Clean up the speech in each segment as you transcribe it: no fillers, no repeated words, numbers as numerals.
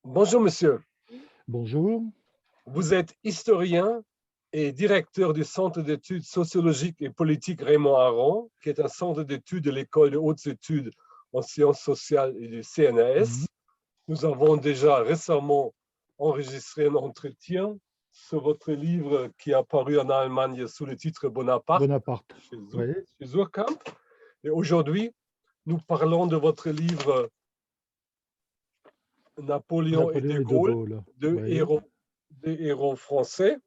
Bonjour monsieur, Bonjour. vous êtes historien et directeur du Centre d'études sociologiques et politiques Raymond Aron, qui est un centre d'études de l'École de hautes études en sciences sociales et du Mhm. CNRS. Nous avons déjà récemment enregistré un entretien sur votre livre qui est apparu en Allemagne sous le titre Bonaparte Bonaparte. chez Oui. Surkamp. Et aujourd'hui, nous parlons de votre livre Napoléon et De Napoléon et De Gaulle, Gaulle. deux Oui. héros, deux héros français.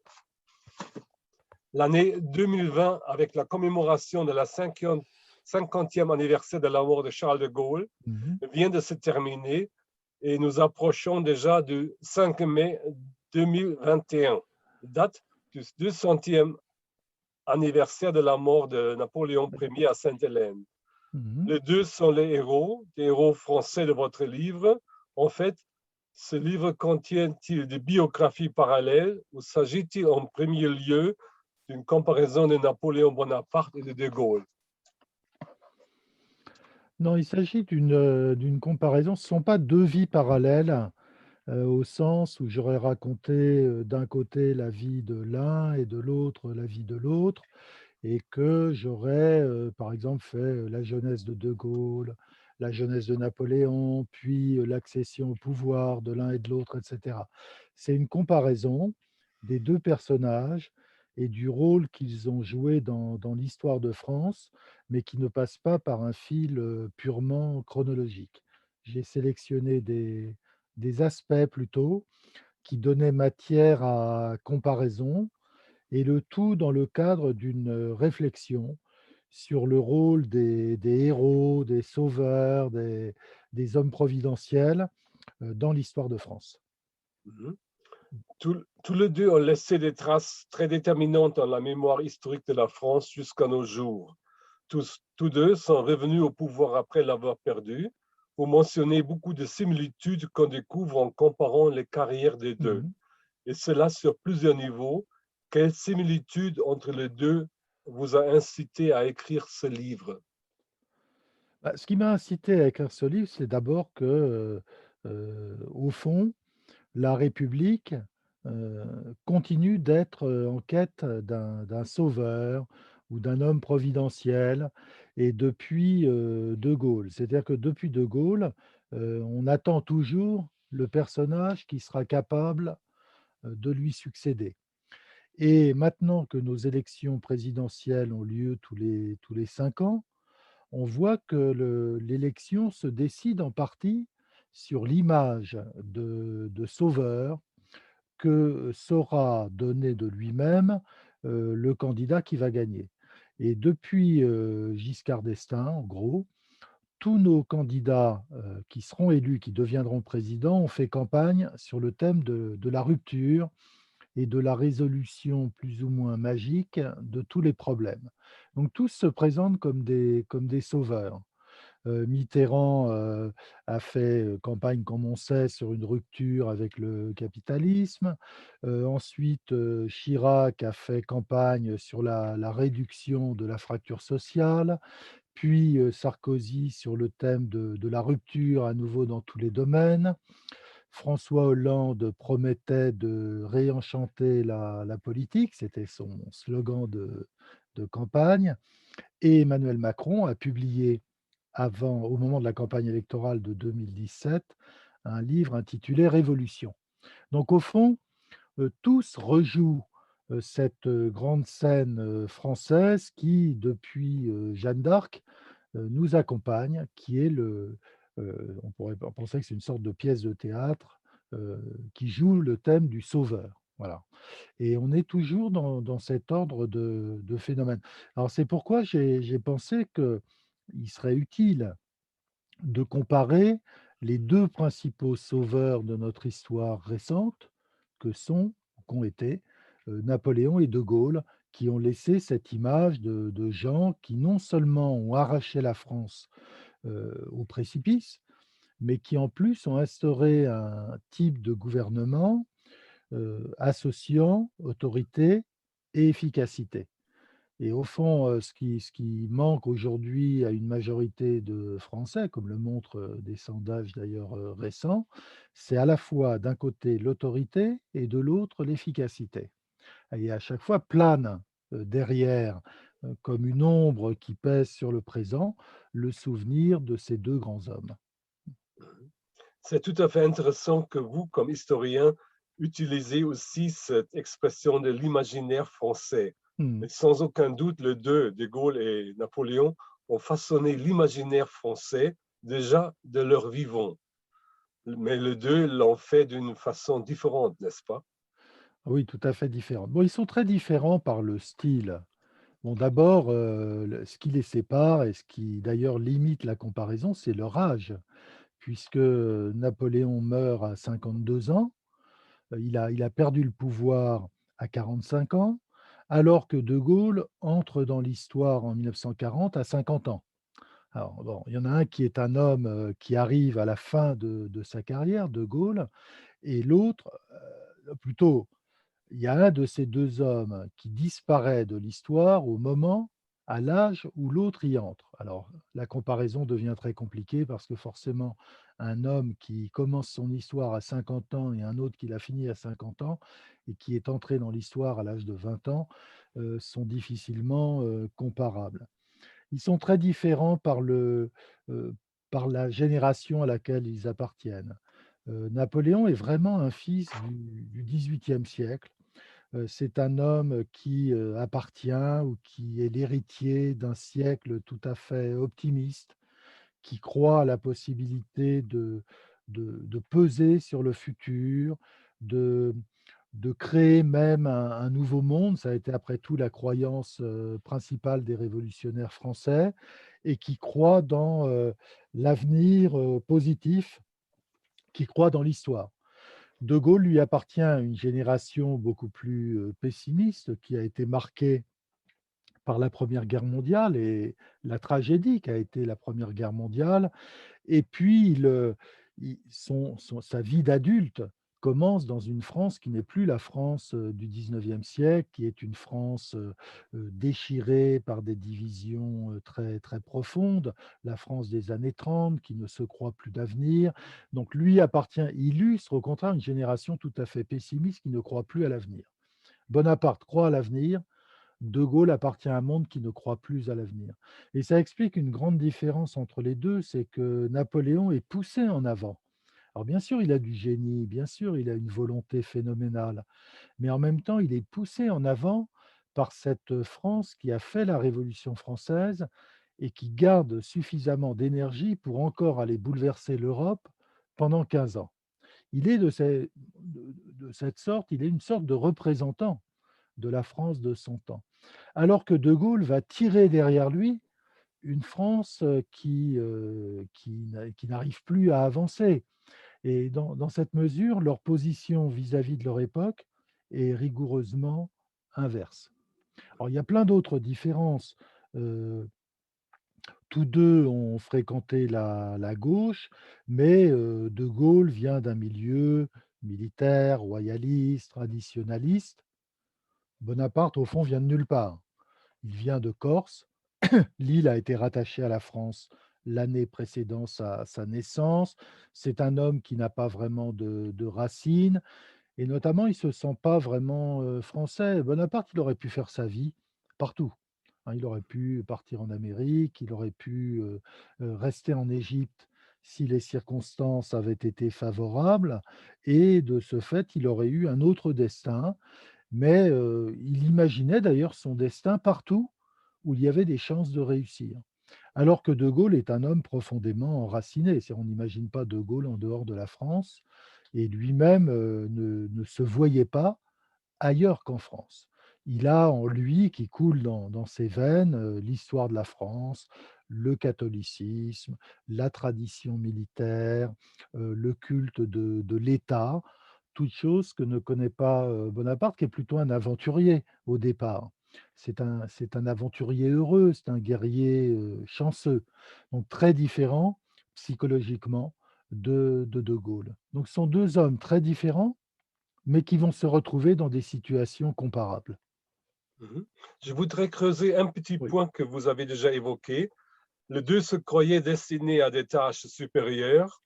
L'année 2020, avec la commémoration de la 50e anniversaire de la mort de Charles de Gaulle, Mhm. vient de se terminer et nous approchons déjà du 5 mai 2021, date du 200e anniversaire de la mort de Napoléon Ier à Sainte-Hélène. Mhm. Les deux sont les héros, des héros français de votre livre. En fait, ce livre contient-il des biographies parallèles ou s'agit-il en premier lieu d'une comparaison de Napoléon Bonaparte et de De Gaulle? Non, il s'agit d'une comparaison. Ce ne sont pas deux vies parallèles, au sens où j'aurais raconté d'un côté la vie de l'un et de l'autre la vie de l'autre, et que j'aurais, par exemple, fait la jeunesse de Gaulle, la jeunesse de Napoléon, puis l'accession au pouvoir de l'un et de l'autre, etc. C'est une comparaison des deux personnages et du rôle qu'ils ont joué dans l'histoire de France, mais qui ne passe pas par un fil purement chronologique. J'ai sélectionné des aspects plutôt qui donnaient matière à comparaison, et le tout dans le cadre d'une réflexion sur le rôle des héros, des sauveurs, des hommes providentiels dans l'histoire de France. Tous les deux ont laissé des traces très déterminantes dans la mémoire historique de la France jusqu'à nos jours. Tous deux sont revenus au pouvoir après l'avoir perdu. Vous mentionnez beaucoup de similitudes qu'on découvre en comparant les carrières des deux, Mhm. et cela sur plusieurs niveaux. Quelle similitude entre les deux vous a incité à écrire ce livre? Bah, ce qui m'a incité à écrire ce livre, c'est d'abord que, au fond, la République continue d'être en quête d'un sauveur ou d'un homme providentiel, et depuis De Gaulle. C'est-à-dire que depuis De Gaulle, on attend toujours le personnage qui sera capable de lui succéder. Et maintenant que nos élections présidentielles ont lieu tous les 5 ans, on voit que l'élection se décide en partie sur l'image de sauveur que saura donner de lui-même le candidat qui va gagner. Et depuis Giscard d'Estaing, en gros, tous nos candidats qui seront élus, qui deviendront présidents, ont fait campagne sur le thème de la rupture et de la résolution plus ou moins magique de tous les problèmes. Donc tous se présentent comme des sauveurs. Mitterrand a fait campagne, comme on sait, sur une rupture avec le capitalisme. Ensuite, Chirac a fait campagne sur la réduction de la fracture sociale. Puis Sarkozy sur le thème de la rupture à nouveau dans tous les domaines. François Hollande promettait de réenchanter la politique, c'était son slogan de campagne. Et Emmanuel Macron a publié au moment de la campagne électorale de 2017, un livre intitulé Révolution. Donc au fond, tous rejouent cette grande scène française qui, depuis Jeanne d'Arc, nous accompagne, qui est on pourrait penser que c'est une sorte de pièce de théâtre qui joue le thème du sauveur. Voilà. Et on est toujours dans cet ordre de phénomène. Alors c'est pourquoi j'ai pensé qu'il serait utile de comparer les deux principaux sauveurs de notre histoire récente, qu'ont été Napoléon et De Gaulle, qui ont laissé cette image de gens qui non seulement ont arraché la France au précipice, mais qui en plus ont instauré un type de gouvernement associant autorité et efficacité. Et au fond, ce qui manque aujourd'hui à une majorité de Français, comme le montrent, des sondages d'ailleurs, récents, c'est à la fois d'un côté l'autorité et de l'autre l'efficacité. Et à chaque fois plane, derrière, comme une ombre qui pèse sur le présent, le souvenir de ces 2 grands hommes. C'est tout à fait intéressant que vous, comme historien, utilisez aussi cette expression de l'imaginaire français. Mmh. Mais sans aucun doute, les deux, De Gaulle et Napoléon, ont façonné l'imaginaire français déjà de leur vivant. Mais les deux l'ont fait d'une façon différente, n'est-ce pas? Oui, tout à fait différents. Bon, ils sont très différents par le style. Bon, d'abord, ce qui les sépare et ce qui d'ailleurs limite la comparaison, c'est leur âge, puisque Napoléon meurt à 52 ans, il a perdu le pouvoir à 45 ans, alors que De Gaulle entre dans l'histoire en 1940 à 50 ans. Alors bon, il y en a un qui est un homme, qui arrive à la fin de sa carrière, De Gaulle, et l'autre, plutôt, il y a un de ces 2 hommes qui disparaît de l'histoire au moment, à l'âge où l'autre y entre. Alors, la comparaison devient très compliquée parce que forcément, un homme qui commence son histoire à 50 ans et un autre qui l'a fini à 50 ans et qui est entré dans l'histoire à l'âge de 20 ans, sont difficilement, comparables. Ils sont très différents heu, par la génération à laquelle ils appartiennent. Napoléon est vraiment un fils du XVIIIe siècle. C'est un homme qui, appartient ou qui est l'héritier d'un siècle tout à fait optimiste, qui croit à la possibilité de peser sur le futur, de de créer même un nouveau monde. Ça a été après tout la croyance, principale des révolutionnaires français et qui croit dans, l'avenir, positif, qui croit dans l'histoire. De Gaulle lui appartient à une génération beaucoup plus, pessimiste qui a été marquée par la Première Guerre mondiale et la tragédie qu'a été la Première Guerre mondiale. Et puis sa vie d'adulte commence dans une France qui n'est plus la France, du 19e siècle, qui est une France, déchirée par des divisions, très, très profondes, la France des années 30 qui ne se croit plus d'avenir. Donc lui illustre au contraire une génération tout à fait pessimiste qui ne croit plus à l'avenir. Bonaparte croit à l'avenir, De Gaulle appartient à un monde qui ne croit plus à l'avenir. Et ça explique une grande différence entre les 2, c'est que Napoléon est poussé en avant. Alors bien sûr, il a du génie, bien sûr, il a une volonté phénoménale, mais en même temps, il est poussé en avant par cette France qui a fait la Révolution française et qui garde suffisamment d'énergie pour encore aller bouleverser l'Europe pendant 15 ans. Il est de cette sorte, il est une sorte de représentant de la France de son temps. Alors que De Gaulle va tirer derrière lui une France, qui n'arrive plus à avancer et dans cette mesure, leur position vis-à-vis de leur époque est rigoureusement inverse. Alors il y a plein d'autres différences, heu, tous 2 ont fréquenté la gauche, mais De Gaulle vient d'un milieu militaire, royaliste, traditionnaliste. Bonaparte, au fond, vient de nulle part. Il vient de Corse. L'île a été rattachée à la France l'année précédant sa naissance. C'est un homme qui n'a pas vraiment de racines et notamment, il ne se sent pas vraiment, français. Bonaparte, il aurait pu faire sa vie partout, hein. Il aurait pu partir en Amérique, il aurait pu, rester en Égypte si les circonstances avaient été favorables et de ce fait, il aurait eu un autre destin. Mais, il imaginait d'ailleurs son destin partout où il y avait des chances de réussir. Alors que De Gaulle est un homme profondément enraciné. On n'imagine pas De Gaulle en dehors de la France et lui-même, ne se voyait pas ailleurs qu'en France. Il a en lui, qui coule dans ses veines, l'histoire de la France, le catholicisme, la tradition militaire, le culte de l'État, toutes choses que ne connaît pas, Bonaparte, qui est plutôt un aventurier au départ. C'est un aventurier heureux, c'est un guerrier, chanceux, donc très différent psychologiquement de Gaulle. Donc ce sont 2 hommes très différents mais qui vont se retrouver dans des situations comparables. Mhm. Je voudrais creuser un petit Oui. point que vous avez déjà évoqué. Les deux se croyaient destinés à des tâches supérieures.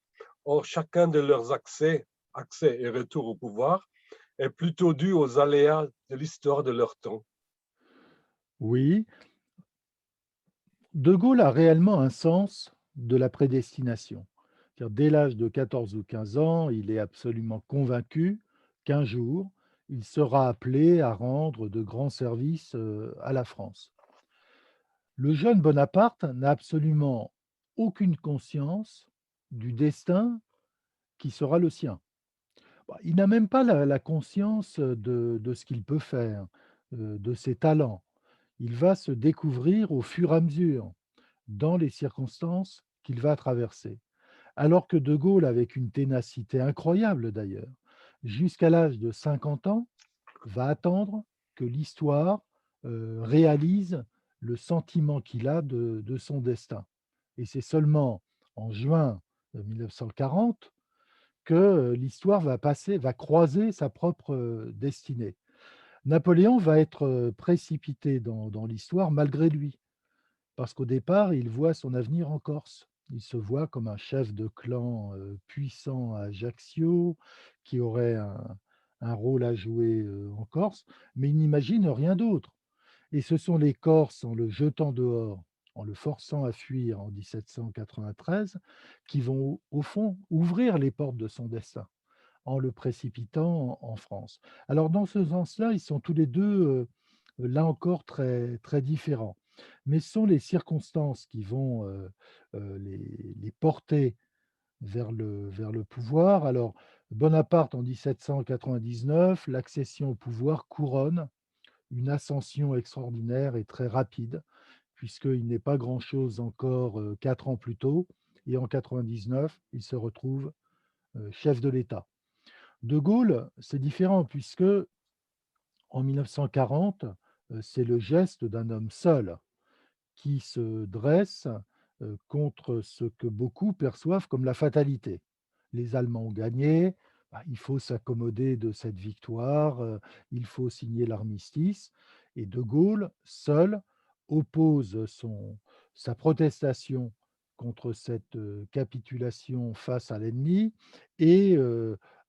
Or, chacun de leurs accès et retour au pouvoir est plutôt dû aux aléas de l'histoire de leur temps. Oui, De Gaulle a réellement un sens de la prédestination. C'est-à-dire, dès l'âge de 14 ou 15 ans, il est absolument convaincu qu'un jour, il sera appelé à rendre de grands services à la France. Le jeune Bonaparte n'a absolument aucune conscience du destin qui sera le sien. Bah, il n'a même pas la conscience de ce qu'il peut faire, de ses talents. Il va se découvrir au fur et à mesure dans les circonstances qu'il va traverser. Alors que De Gaulle, avec une ténacité incroyable d'ailleurs, jusqu'à l'âge de 50 ans, va attendre que l'histoire réalise le sentiment qu'il a de son destin. Et c'est seulement en juin 1940 que l'histoire va croiser sa propre destinée. Napoléon va être précipité dans l'histoire malgré lui. Parce qu'au départ, il voit son avenir en Corse. Il se voit comme un chef de clan, puissant à Ajaccio, qui aurait un rôle à jouer, en Corse, mais il n'imagine rien d'autre. Et ce sont les Corses, en le jetant dehors, en le forçant à fuir en 1793, qui vont au fond ouvrir les portes de son destin, en le précipitant en France. Alors dans ce sens-là, ils sont tous les 2 là encore très très différents. Mais ce sont les circonstances qui vont, les porter vers le pouvoir. Alors Bonaparte en 1799, l'accession au pouvoir couronne une ascension extraordinaire et très rapide, puisqu'il n'est pas grand-chose encore, 4 ans plus tôt et en 99, il se retrouve, chef de l'État. De Gaulle, c'est différent puisque en 1940, c'est le geste d'un homme seul qui se dresse, contre ce que beaucoup perçoivent comme la fatalité. Les Allemands ont gagné, bah, il faut s'accommoder de cette victoire, il faut signer l'armistice et De Gaulle, seul, oppose sa protestation contre cette, capitulation face à l'ennemi et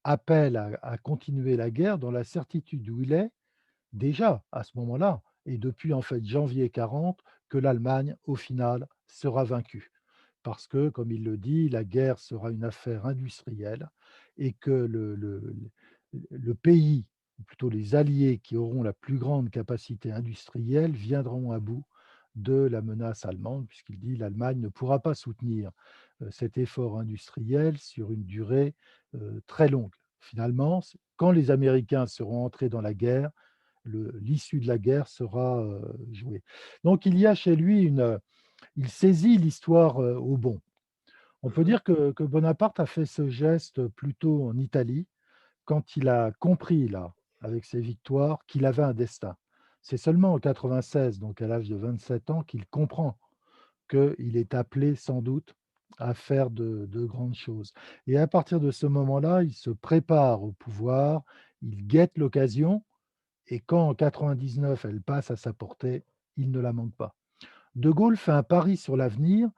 appelle à continuer la guerre dans la certitude où il est déjà, à ce moment-là et depuis, en fait, janvier 40, que l'Allemagne, au final, sera vaincue. Parce que, comme il le dit, la guerre sera une affaire industrielle et que le pays, ou plutôt les alliés qui auront la plus grande capacité industrielle viendront à bout de la menace allemande, puisqu'il dit: «L'Allemagne ne pourra pas soutenir, cet effort industriel sur une durée, très longue». Finalement, quand les Américains seront entrés dans la guerre, l'issue de la guerre sera, jouée. Donc il y a chez lui il saisit l'histoire, au bon. On peut Mhm. dire que Bonaparte a fait ce geste plutôt en Italie, quand il a compris là, avec ses victoires, qu'il avait un destin. C'est seulement en 96, donc à l'âge de 27 ans, qu'il comprend qu'il est appelé sans doute à faire de grandes choses. Et à partir de ce moment-là, il se prépare au pouvoir, il guette l'occasion et quand en 99, elle passe à sa portée, il ne la manque pas. De Gaulle fait un pari sur l'avenir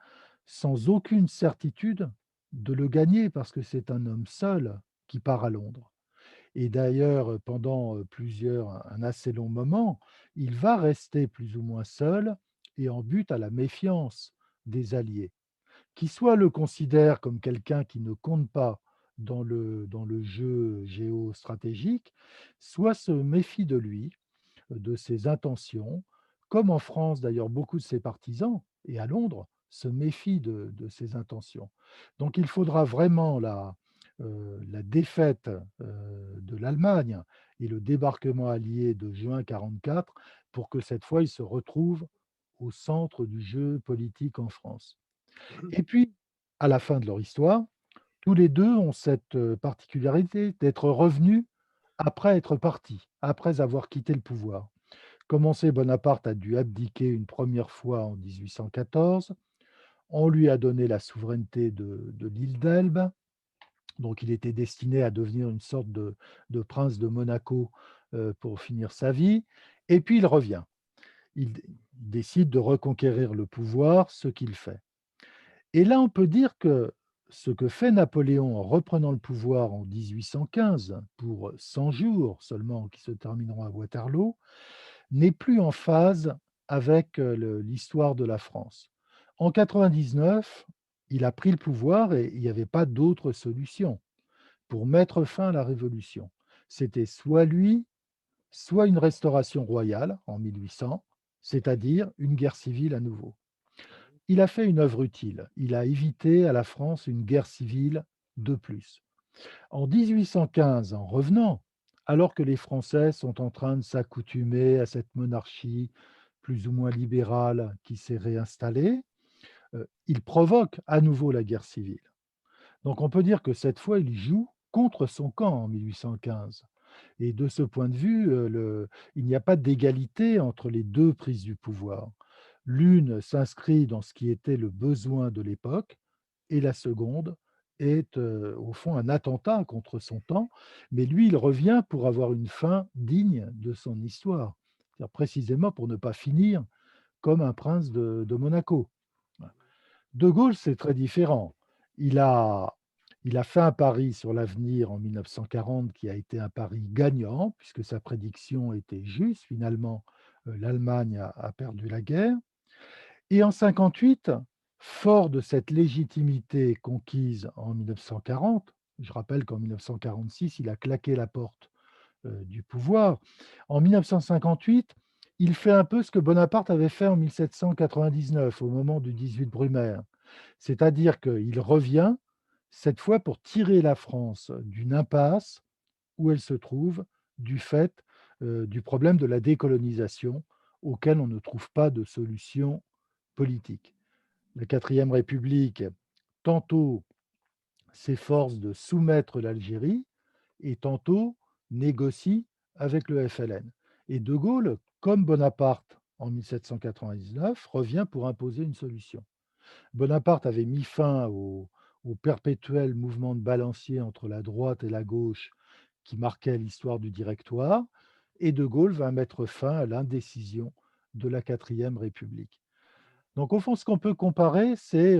sans aucune certitude de le gagner parce que c'est un homme seul qui part à Londres. Et d'ailleurs, pendant un assez long moment, il va rester plus ou moins seul et en butte à la méfiance des Alliés qui soit le considère comme quelqu'un qui ne compte pas dans le jeu géostratégique, soit se méfie de lui, de ses intentions, comme en France d'ailleurs beaucoup de ses partisans, et à Londres, se méfient de ses intentions. Donc il faudra vraiment la défaite de l'Allemagne et le débarquement allié de juin 1944 pour que cette fois il se retrouve au centre du jeu politique en France. Mhm. Et puis, à la fin de leur histoire, tous les 2 ont cette, particularité d'être revenus après être partis, après avoir quitté le pouvoir. Comme on sait, Bonaparte a dû abdiquer une première fois en 1814. On lui a donné la souveraineté de l'île d'Elbe, donc il était destiné à devenir une sorte de prince de Monaco, pour finir sa vie Et puis il revient. Il décide de reconquérir le pouvoir, ce qu'il fait. Et là, on peut dire que ce que fait Napoléon en reprenant le pouvoir en 1815, pour 100 jours seulement, qui se termineront à Waterloo, n'est plus en phase avec l'histoire de la France. En 99, il a pris le pouvoir et il n'y avait pas d'autre solution pour mettre fin à la Révolution. C'était soit lui, soit une restauration royale en 1800, c'est-à-dire une guerre civile à nouveau. Il a fait une œuvre utile. Il a évité à la France une guerre civile de plus. En 1815, en revenant, alors que les Français sont en train de s'accoutumer à cette monarchie plus ou moins libérale qui s'est réinstallée, il provoque à nouveau la guerre civile. Donc on peut dire que cette fois, il joue contre son camp en 1815. Et de ce point de vue, il n'y a pas d'égalité entre les deux prises du pouvoir. L'une s'inscrit dans ce qui était le besoin de l'époque et la seconde est au fond un attentat contre son temps, mais lui, il revient pour avoir une fin digne de son histoire, c'est-à-dire précisément pour ne pas finir comme un prince de Monaco. De Gaulle, c'est très différent. Il a, il a fait un pari sur l'avenir en 1940 qui a été un pari gagnant, puisque sa prédiction était juste. Finalement, l'Allemagne a perdu la guerre. Et en 1958, fort de cette légitimité conquise en 1940, je rappelle qu'en 1946, il a claqué la porte du pouvoir. En 1958, il fait un peu ce que Bonaparte avait fait en 1799, au moment du 18 Brumaire. C'est-à-dire qu'il revient, cette fois pour tirer la France d'une impasse où elle se trouve du fait du problème de la décolonisation, auquel on ne trouve pas de solution politique. La quatrième République, tantôt s'efforce de soumettre l'Algérie et tantôt négocie avec le FLN. Et De Gaulle, comme Bonaparte en 1799, revient pour imposer une solution. Bonaparte avait mis fin au perpétuel mouvement de balancier entre la droite et la gauche qui marquait l'histoire du Directoire, et De Gaulle va mettre fin à l'indécision de la quatrième République. Donc au fond, ce qu'on peut comparer, c'est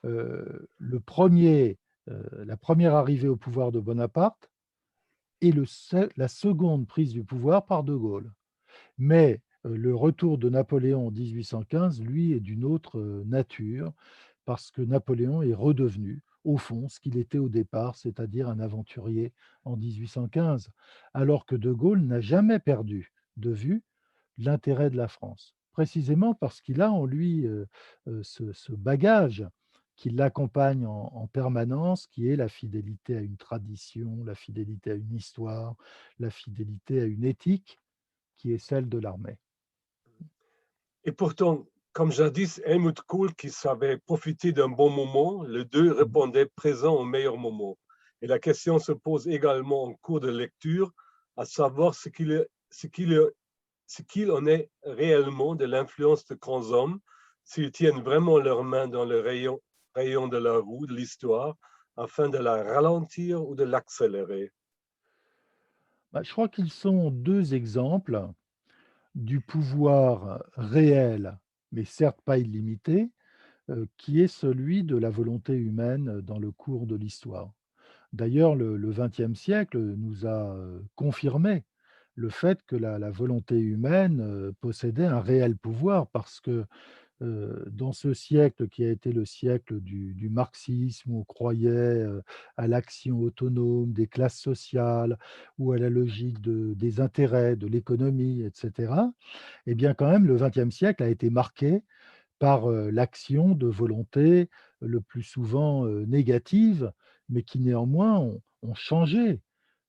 la première arrivée au pouvoir de Bonaparte et la seconde prise du pouvoir par De Gaulle. Mais le retour de Napoléon en 1815, lui, est d'une autre nature, parce que Napoléon est redevenu, au fond, ce qu'il était au départ, c'est-à-dire un aventurier en 1815, alors que De Gaulle n'a jamais perdu de vue l'intérêt de la France, précisément parce qu'il a en lui ce bagage qui l'accompagne en permanence, qui est la fidélité à une tradition, la fidélité à une histoire, la fidélité à une éthique qui est celle de l'armée. Et pourtant, comme jadis, Helmut Kohl, qui savait profiter d'un bon moment, les deux répondaient présent au meilleur moment. Et la question se pose également en cours de lecture, à savoir ce qu'il en est réellement de l'influence de grands hommes, s'ils tiennent vraiment leurs mains dans le rayon de la roue de l'histoire, afin de la ralentir ou de l'accélérer. Bah, je crois qu'ils sont deux exemples du pouvoir réel, mais certes pas illimité, qui est celui de la volonté humaine dans le cours de l'histoire. D'ailleurs, le XXe siècle nous a confirmé le fait que la volonté humaine possédait un réel pouvoir, parce que dans ce siècle qui a été le siècle du marxisme, où on croyait à l'action autonome des classes sociales ou à la logique des intérêts, de l'économie, etc., eh bien quand même le XXe siècle a été marqué par l'action de volontés le plus souvent négatives, mais qui néanmoins ont changé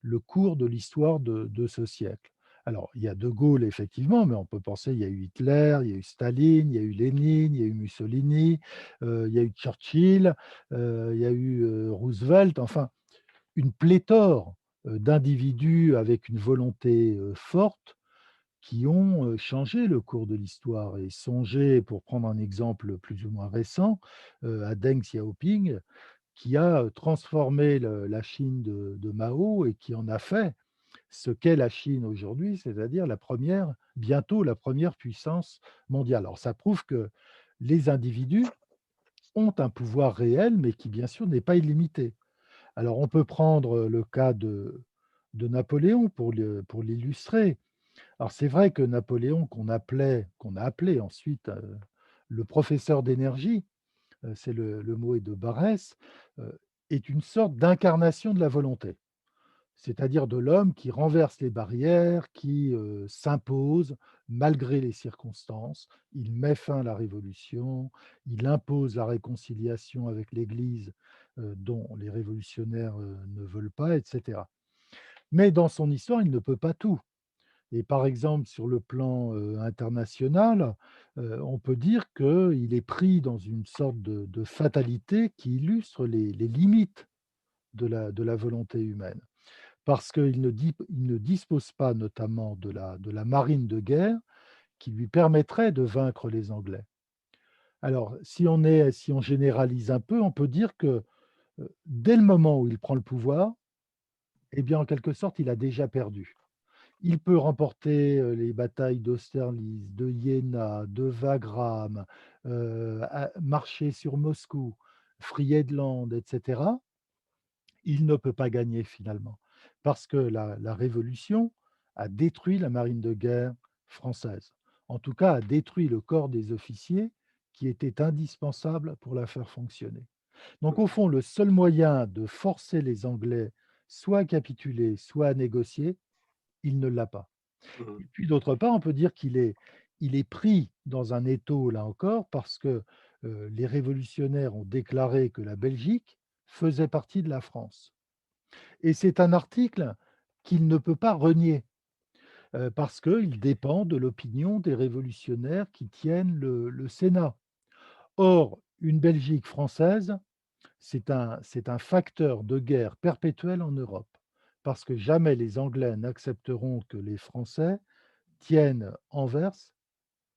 le cours de l'histoire de ce siècle. Alors, il y a De Gaulle, effectivement, mais on peut penser, il y a eu Hitler, il y a eu Staline, il y a eu Lénine, il y a eu Mussolini, il y a eu Churchill, il y a eu Roosevelt, enfin, une pléthore d'individus avec une volonté forte qui ont changé le cours de l'histoire. Et songez, pour prendre un exemple plus ou moins récent, à Deng Xiaoping, qui a transformé la Chine de Mao et qui en a fait ce qu'est la Chine aujourd'hui, c'est-à-dire bientôt la première puissance mondiale. Alors ça prouve que les individus ont un pouvoir réel, mais qui bien sûr n'est pas illimité. Alors on peut prendre le cas de Napoléon pour l'illustrer. Alors c'est vrai que Napoléon, qu'on a appelé ensuite le professeur d'énergie, c'est le mot est de Barès, est une sorte d'incarnation de la volonté. C'est-à-dire de l'homme qui renverse les barrières, qui s'impose malgré les circonstances. Il met fin à la révolution, il impose la réconciliation avec l'Église dont les révolutionnaires ne veulent pas, etc. Mais dans son histoire, il ne peut pas tout. Et par exemple, sur le plan international, on peut dire qu'il est pris dans une sorte de fatalité qui illustre les limites de la volonté humaine. Parce il ne dispose pas notamment de la marine de guerre qui lui permettrait de vaincre les Anglais. Alors, si on généralise un peu, on peut dire que dès le moment où il prend le pouvoir, eh bien, en quelque sorte, il a déjà perdu. Il peut remporter les batailles d'Austerlitz, de Iéna, de Wagram, marcher sur Moscou, Friedland, etc. Il ne peut pas gagner finalement, parce que la Révolution a détruit la marine de guerre française. En tout cas, a détruit le corps des officiers qui était indispensable pour la faire fonctionner. Donc au fond, le seul moyen de forcer les Anglais soit à capituler, soit à négocier, il ne l'a pas. Mhm. Et puis d'autre part, on peut dire il est pris dans un étau, là encore, parce que les révolutionnaires ont déclaré que la Belgique faisait partie de la France. Et c'est un article qu'il ne peut pas renier, parce qu'il dépend de l'opinion des révolutionnaires qui tiennent le Sénat. Or, une Belgique française, c'est un facteur de guerre perpétuelle en Europe, parce que jamais les Anglais n'accepteront que les Français tiennent Anvers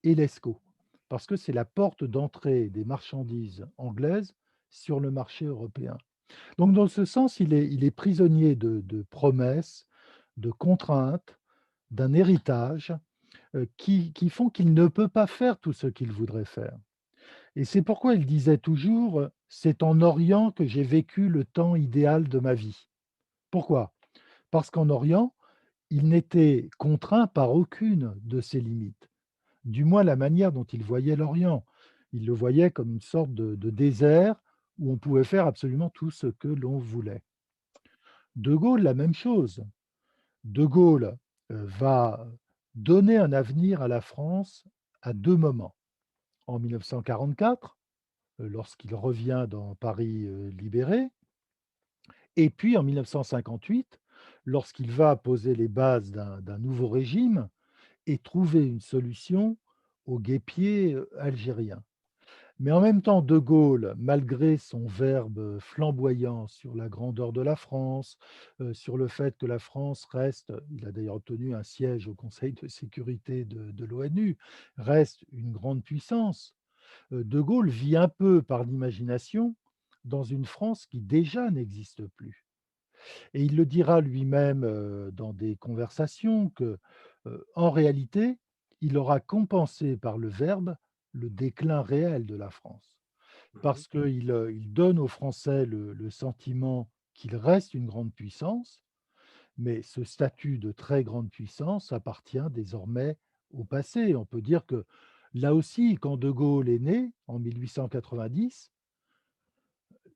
et l'Escaut, parce que c'est la porte d'entrée des marchandises anglaises sur le marché européen. Donc dans ce sens, il est prisonnier de promesses, de contraintes, d'un héritage qui font qu'il ne peut pas faire tout ce qu'il voudrait faire. Et c'est pourquoi il disait toujours, c'est en Orient que j'ai vécu le temps idéal de ma vie. Pourquoi? Parce qu'en Orient, il n'était contraint par aucune de ses limites, du moins la manière dont il voyait l'Orient. Il le voyait comme une sorte de désert où on pouvait faire absolument tout ce que l'on voulait. De Gaulle, la même chose. De Gaulle va donner un avenir à la France à deux moments. En 1944, lorsqu'il revient dans Paris libéré, et puis en 1958, lorsqu'il va poser les bases d'un nouveau régime et trouver une solution au guêpier algérien. Mais en même temps, De Gaulle, malgré son verbe flamboyant sur la grandeur de la France, sur le fait que la France reste, il a d'ailleurs obtenu un siège au Conseil de sécurité de l'ONU, reste une grande puissance, De Gaulle vit un peu par l'imagination dans une France qui déjà n'existe plus. Et il le dira lui-même dans des conversations que, en réalité, il aura compensé par le verbe le déclin réel de la France. Mhm. Parce il donne aux Français le sentiment qu'il reste une grande puissance, mais ce statut de très grande puissance appartient désormais au passé. On peut dire que là aussi, quand De Gaulle est né en 1890,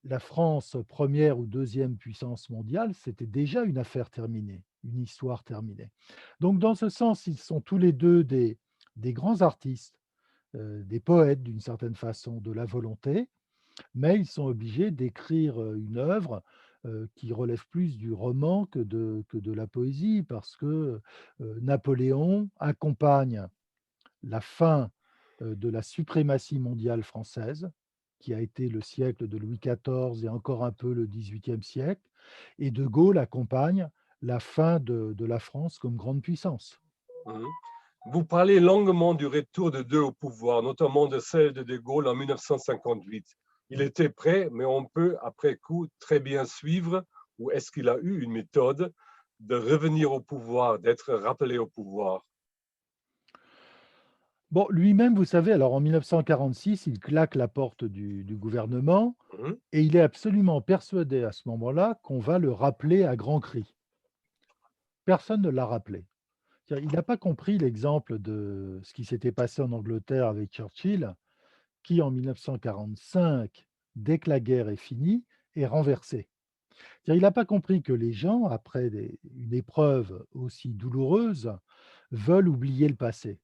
la France, première ou deuxième puissance mondiale, c'était déjà une affaire terminée, une histoire terminée. Donc dans ce sens, ils sont tous les deux des grands artistes, des poètes d'une certaine façon de la volonté, mais ils sont obligés d'écrire une œuvre qui relève plus du roman que de la poésie, parce que Napoléon accompagne la fin de la suprématie mondiale française, qui a été le siècle de Louis XIV et encore un peu le XVIIIe siècle, et De Gaulle accompagne la fin de la France comme grande puissance. Mhm. Vous parlez longuement du retour de deux au pouvoir, notamment de celle de Gaulle en 1958. Il était prêt, mais on peut, après coup, très bien suivre, ou est-ce qu'il a eu une méthode de revenir au pouvoir, d'être rappelé au pouvoir? Bon, lui-même, vous savez, alors en 1946, il claque la porte du gouvernement Mhm, et il est absolument persuadé à ce moment-là qu'on va le rappeler à grands cris. Personne ne l'a rappelé. C'est-à-dire, il n'a pas compris l'exemple de ce qui s'était passé en Angleterre avec Churchill, qui en 1945, dès que la guerre est finie, est renversé. C'est-à-dire, il n'a pas compris que les gens, après une épreuve aussi douloureuse, veulent oublier le passé,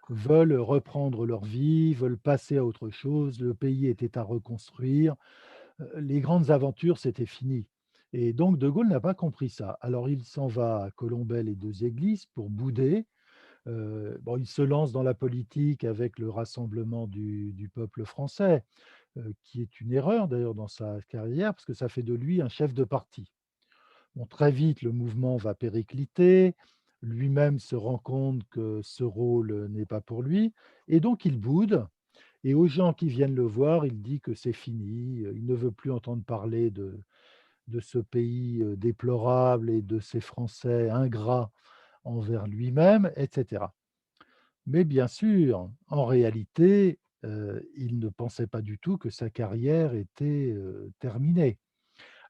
veulent reprendre leur vie, veulent passer à autre chose. Le pays était à reconstruire. Les grandes aventures, c'était fini. Et donc, De Gaulle n'a pas compris ça. Alors, il s'en va à Colombey les Deux Églises pour bouder. Bon, il se lance dans la politique avec le Rassemblement du peuple français, qui est une erreur d'ailleurs dans sa carrière, parce que ça fait de lui un chef de parti. Bon, très vite, le mouvement va péricliter, lui-même se rend compte que ce rôle n'est pas pour lui, et donc il boude, et aux gens qui viennent le voir, il dit que c'est fini, il ne veut plus entendre parler de ce pays déplorable et de ces Français ingrats envers lui-même, etc. Mais bien sûr, en réalité, il ne pensait pas du tout que sa carrière était, terminée.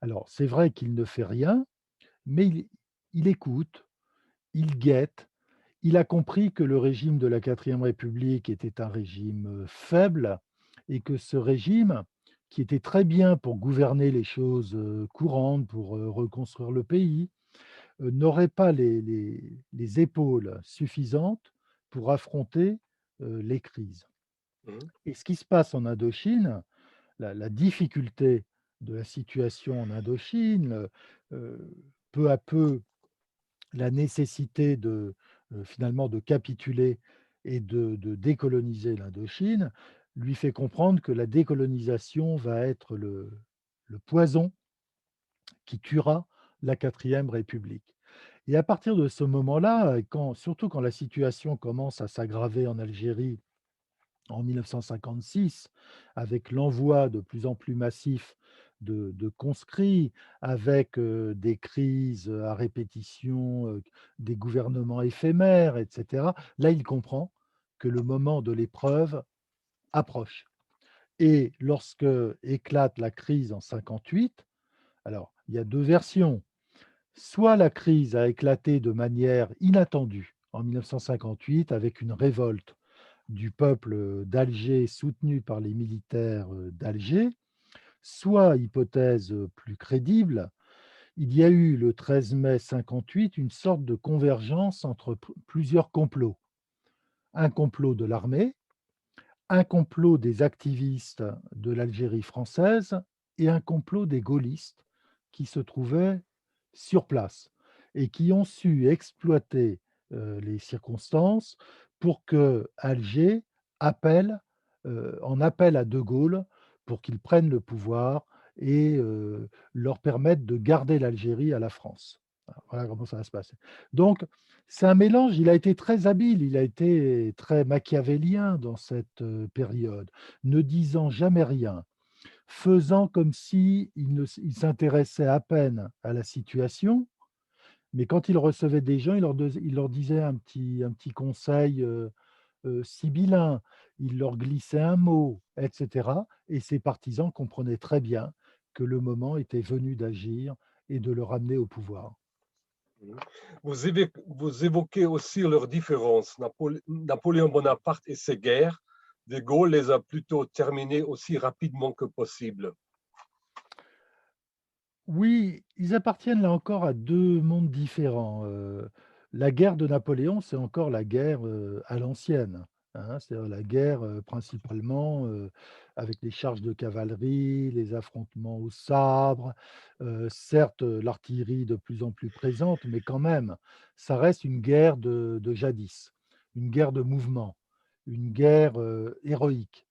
Alors c'est vrai qu'il ne fait rien, mais il écoute, il guette, il a compris que le régime de la quatrième République était un régime, faible et que ce régime, qui était très bien pour gouverner les choses, courantes, pour, reconstruire le pays, n'aurait pas les épaules suffisantes pour affronter, les crises. mhm, Et ce qui se passe en Indochine, la difficulté de la situation en Indochine, peu à peu, la nécessité finalement de capituler et de décoloniser l'Indochine, lui fait comprendre que la décolonisation va être le poison qui tuera la quatrième République. Et à partir de ce moment-là, surtout quand la situation commence à s'aggraver en Algérie en 1956, avec l'envoi de plus en plus massif de conscrits, avec des crises à répétition, des gouvernements éphémères, etc. Là, il comprend que le moment de l'épreuve approche. Et lorsque éclate la crise en 58, alors il y a deux versions. Soit la crise a éclaté de manière inattendue en 1958 avec une révolte du peuple d'Alger soutenu par les militaires d'Alger, soit, hypothèse plus crédible, il y a eu le 13 mai 58 une sorte de convergence entre plusieurs complots. Un complot de l'armée, un complot des activistes de l'Algérie française et un complot des gaullistes qui se trouvaient sur place et qui ont su exploiter les circonstances pour que Alger appelle, en appelle à De Gaulle pour qu'il prenne le pouvoir et leur permette de garder l'Algérie à la France. Voilà comment ça va se passer. Donc, c'est un mélange, il a été très habile, il a été très machiavélien dans cette, période, ne disant jamais rien, faisant comme si il s'intéressait à peine à la situation, mais quand il recevait des gens, il leur disait un petit conseil, sibyllin, il leur glissait un mot et cetera et ses partisans comprenaient très bien que le moment était venu d'agir et de le ramener au pouvoir. mhm. Vous évoquez aussi leurs différences. Napoléon Bonaparte et ses guerres, De Gaulle les a plutôt terminées aussi rapidement que possible. Oui, ils appartiennent là encore à 2 mondes différents. La guerre de Napoléon, c'est encore la guerre, à l'ancienne, hein. C'est-à-dire la guerre, principalement, avec les charges de cavalerie, les affrontements au sabre, certes, l'artillerie de plus en plus présente, mais quand même, ça reste une guerre de jadis, une guerre de mouvement, une guerre, héroïque.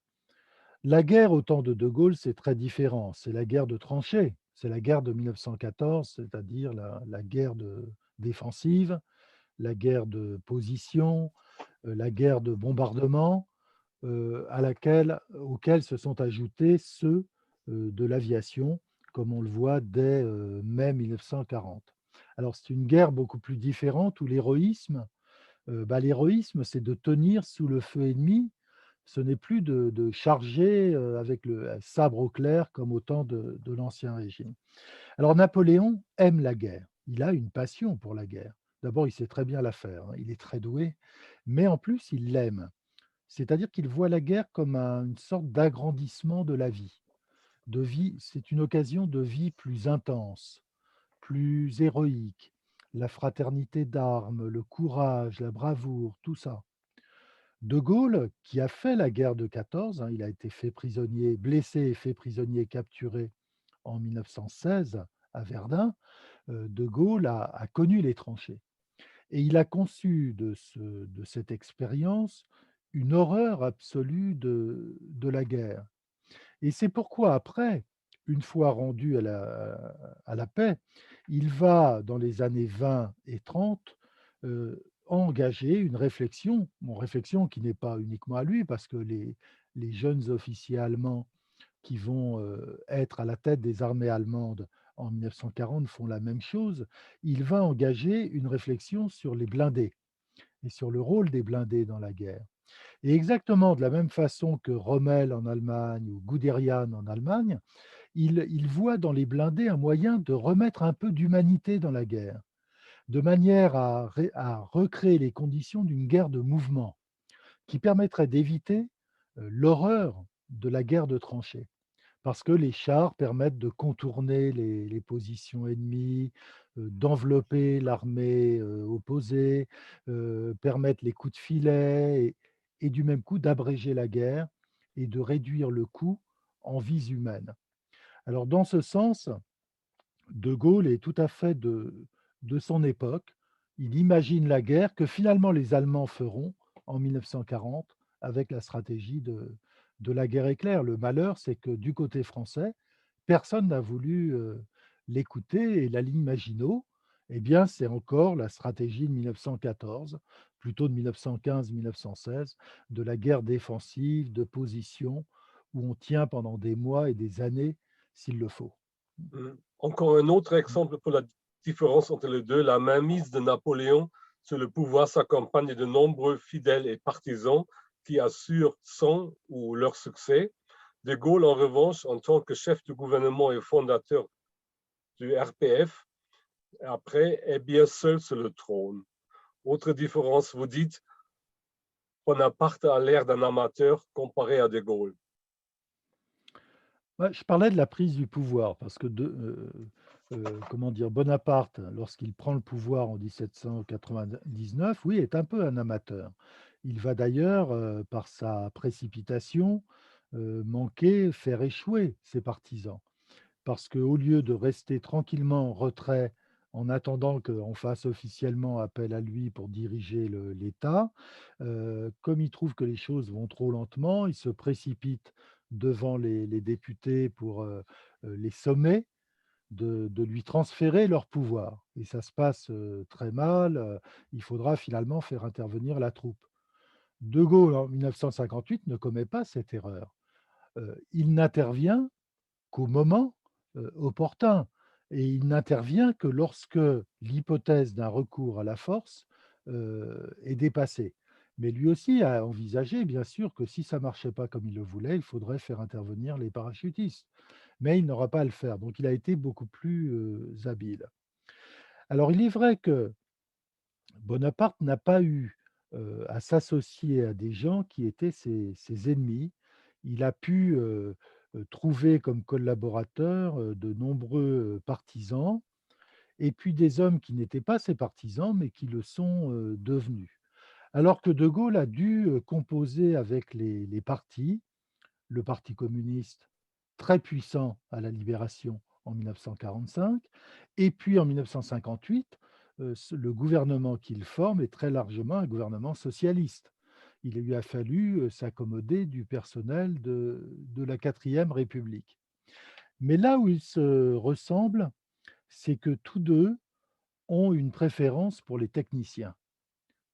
La guerre au temps de De Gaulle, c'est très différent. C'est la guerre de tranchées. C'est la guerre de 1914, c'est-à-dire la guerre défensive, la guerre de position, la guerre de bombardement, auxquels se sont ajoutés ceux de l'aviation, comme on le voit dès mai 1940. Alors c'est une guerre beaucoup plus différente où l'héroïsme, c'est de tenir sous le feu ennemi. Ce n'est plus de charger, avec le sabre au clair comme au temps de l'Ancien Régime. Alors Napoléon aime la guerre. Il a une passion pour la guerre. D'abord, il sait très bien la faire, hein, il est très doué, mais en plus, il l'aime. C'est-à-dire qu'il voit la guerre comme une sorte d'agrandissement de vie. C'est une occasion de vie plus intense, plus héroïque. La fraternité d'armes, le courage, la bravoure, tout ça. De Gaulle, qui a fait la guerre de 14, hein, il a été fait prisonnier, blessé et fait prisonnier, capturé en 1916 à Verdun. De Gaulle a connu les tranchées et il a conçu de cette expérience une horreur absolue de la guerre. Et c'est pourquoi après, une fois rendu à la paix, il va, dans les années 20 et 30, engager une réflexion, bon, réflexion qui n'est pas uniquement à lui, parce que les jeunes officiers allemands qui vont être à la tête des armées allemandes en 1940 font la même chose. Il va engager une réflexion sur les blindés et sur le rôle des blindés dans la guerre. Et exactement de la même façon que Rommel en Allemagne ou Guderian en Allemagne, il voit dans les blindés un moyen de remettre un peu d'humanité dans la guerre, de manière à recréer les conditions d'une guerre de mouvement qui permettrait d'éviter l'horreur de la guerre de tranchées. Parce que les chars permettent de contourner les positions ennemies, d'envelopper l'armée opposée, permettent les coups de filet et du même coup d'abréger la guerre et de réduire le coût en vies humaines. Alors dans ce sens, De Gaulle est tout à fait de son époque. Il imagine la guerre que finalement les Allemands feront en 1940 avec la stratégie de la guerre éclair. Le malheur, c'est que du côté français, personne n'a voulu l'écouter et la ligne Maginot, eh bien, c'est encore la stratégie de 1914, plutôt de 1915-1916, de la guerre défensive, de position, où on tient pendant des mois et des années s'il le faut. Encore un autre exemple pour la différence entre les deux, la mainmise de Napoléon sur le pouvoir s'accompagne de nombreux fidèles et partisans qui assurent son ou leur succès. De Gaulle, en revanche, en tant que chef du gouvernement et fondateur du RPF, après, est bien seul sur le trône. Autre différence, vous dites, Bonaparte a l'air d'un amateur comparé à De Gaulle. Ouais, je parlais de la prise du pouvoir parce que comment dire? Bonaparte, lorsqu'il prend le pouvoir en 1799, oui, est un peu un amateur. Il va d'ailleurs, par sa précipitation, faire échouer ses partisans. Parce qu'au lieu de rester tranquillement en retrait en attendant qu'on fasse officiellement appel à lui pour diriger l'État, comme il trouve que les choses vont trop lentement, il se précipite devant les députés pour les sommer de lui transférer leur pouvoir. Et ça se passe très mal. Il faudra finalement faire intervenir la troupe. De Gaulle, en 1958, ne commet pas cette erreur. Il n'intervient qu'au moment opportun. Et il n'intervient que lorsque l'hypothèse d'un recours à la force est dépassée. Mais lui aussi a envisagé, bien sûr, que si ça ne marchait pas comme il le voulait, il faudrait faire intervenir les parachutistes. Mais il n'aura pas à le faire. Donc il a été beaucoup plus habile. Alors il est vrai que Bonaparte n'a pas eu à s'associer à des gens qui étaient ses ennemis. Il a pu trouver comme collaborateurs de nombreux partisans et puis des hommes qui n'étaient pas ses partisans, mais qui le sont devenus. Alors que De Gaulle a dû composer avec les partis, le Parti communiste, très puissant à la Libération en 1945, et puis en 1958, le gouvernement qu'il forme est très largement un gouvernement socialiste. Il lui a fallu s'accommoder du personnel de la quatrième République. Mais là où ils se ressemblent, c'est que tous deux ont une préférence pour les techniciens,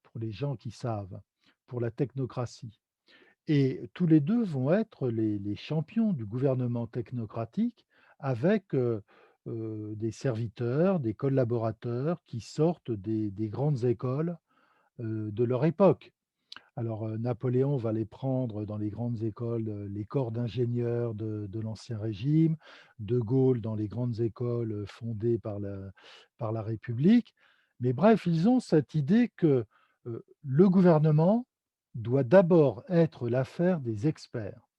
pour les gens qui savent, pour la technocratie. Et tous les 2 vont être les champions du gouvernement technocratique avec, des serviteurs, des collaborateurs qui sortent des grandes écoles de leur époque. Alors, Napoléon va les prendre dans les grandes écoles, les corps d'ingénieurs de l'Ancien Régime, De Gaulle dans les grandes écoles fondées par la République. Mais bref, ils ont cette idée que le gouvernement doit d'abord être l'affaire des experts,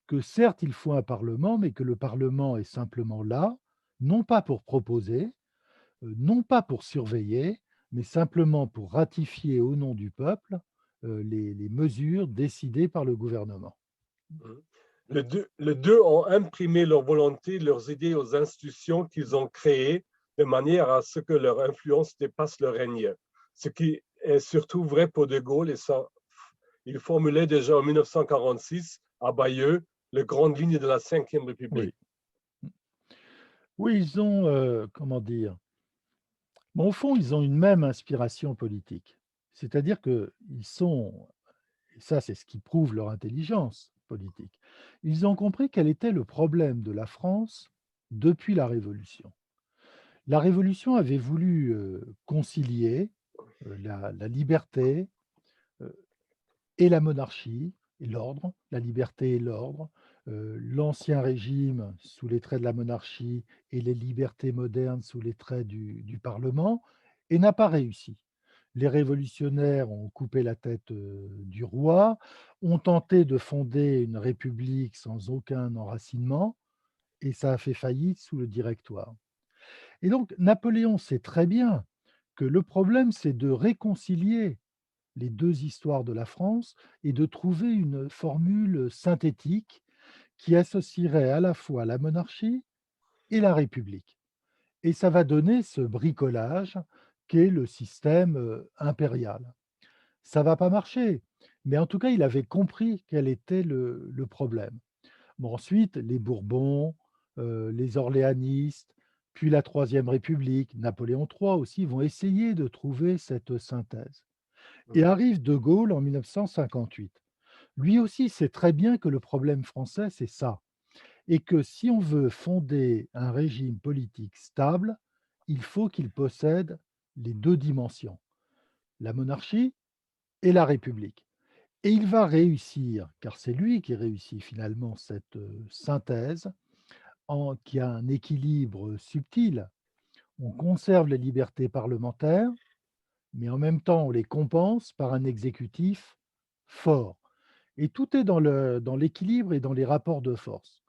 que certes il faut un parlement, mais que le parlement est simplement là, non pas pour proposer, non pas pour surveiller, mais simplement pour ratifier au nom du peuple les mesures décidées par le gouvernement. Mhm. Les deux ont imprimé leur volonté, leurs idées aux institutions qu'ils ont créées de manière à ce que leur influence dépasse le règne. Ce qui est surtout vrai pour De Gaulle, et ça, il formulait déjà en 1946 à Bayeux les grandes lignes de la Ve Oui, République. oui, ils ont, comment dire, bon, au fond, ils ont une même inspiration politique. C'est-à-dire qu'ils sont, et ça c'est ce qui prouve leur intelligence politique, ils ont compris quel était le problème de la France depuis la Révolution. La Révolution avait voulu concilier la liberté, et la monarchie et l'ordre, la liberté et l'ordre, l'ancien régime sous les traits de la monarchie et les libertés modernes sous les traits du parlement, et n'a pas réussi. Les révolutionnaires ont coupé la tête du roi, ont tenté de fonder une république sans aucun enracinement, et ça a fait faillite sous le Directoire. Et donc Napoléon sait très bien que le problème, c'est de réconcilier les 2 histoires de la France et de trouver une formule synthétique qui associerait à la fois la monarchie et la République. Et ça va donner ce bricolage qu'est le système impérial. Ça va pas marcher, mais en tout cas, il avait compris quel était le problème. Bon, ensuite, les Bourbons, les Orléanistes, puis la Troisième République, Napoléon III aussi, vont essayer de trouver cette synthèse. Et Mhm. arrive De Gaulle en 1958. Lui aussi sait très bien que le problème français, c'est ça, et que si on veut fonder un régime politique stable, il faut qu'il possède les 2 dimensions, la monarchie et la République. Et il va réussir, car c'est lui qui réussit finalement cette synthèse, qui a un équilibre subtil. On conserve les libertés parlementaires, mais en même temps, on les compense par un exécutif fort. Et tout est dans l'équilibre et dans les rapports de force.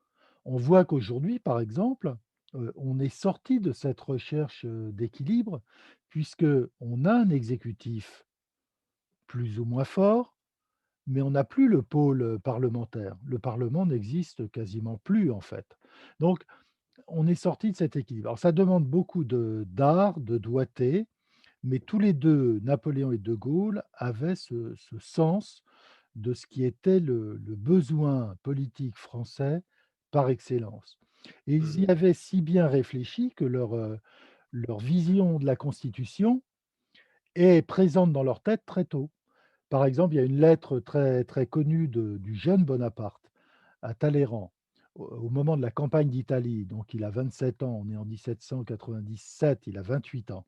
On voit qu'aujourd'hui, par exemple, on est sorti de cette recherche d'équilibre, puisque on a un exécutif plus ou moins fort, mais on n'a plus le pôle parlementaire. Le Parlement n'existe quasiment plus, en fait. Donc, on est sorti de cet équilibre. Alors, ça demande beaucoup d'art, de doigté, mais tous les 2, Napoléon et De Gaulle, avaient ce sens de ce qui était le besoin politique français par excellence. Et ils y Mhm. avaient si bien réfléchi que leur vision de la Constitution est présente dans leur tête très tôt. Par exemple, il y a une lettre très, très connue du jeune Bonaparte à Talleyrand, au moment de la campagne d'Italie, donc il a 27 ans, on est en 1797, il a 28 ans,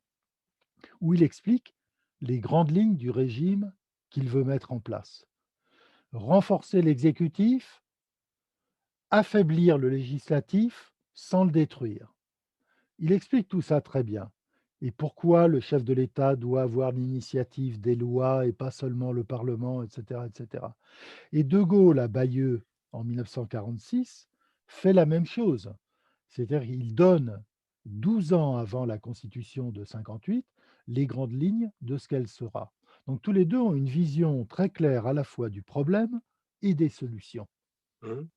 où il explique les grandes lignes du régime qu'il veut mettre en place. Renforcer l'exécutif, affaiblir le législatif sans le détruire. Il explique tout ça très bien. Et pourquoi le chef de l'État doit avoir l'initiative des lois et pas seulement le Parlement, etc., etc. Et De Gaulle, à Bayeux, en 1946, fait la même chose. C'est-à-dire qu'il donne, 12 ans avant la Constitution de 58, les grandes lignes de ce qu'elle sera. Donc tous les deux ont une vision très claire à la fois du problème et des solutions. Mhm.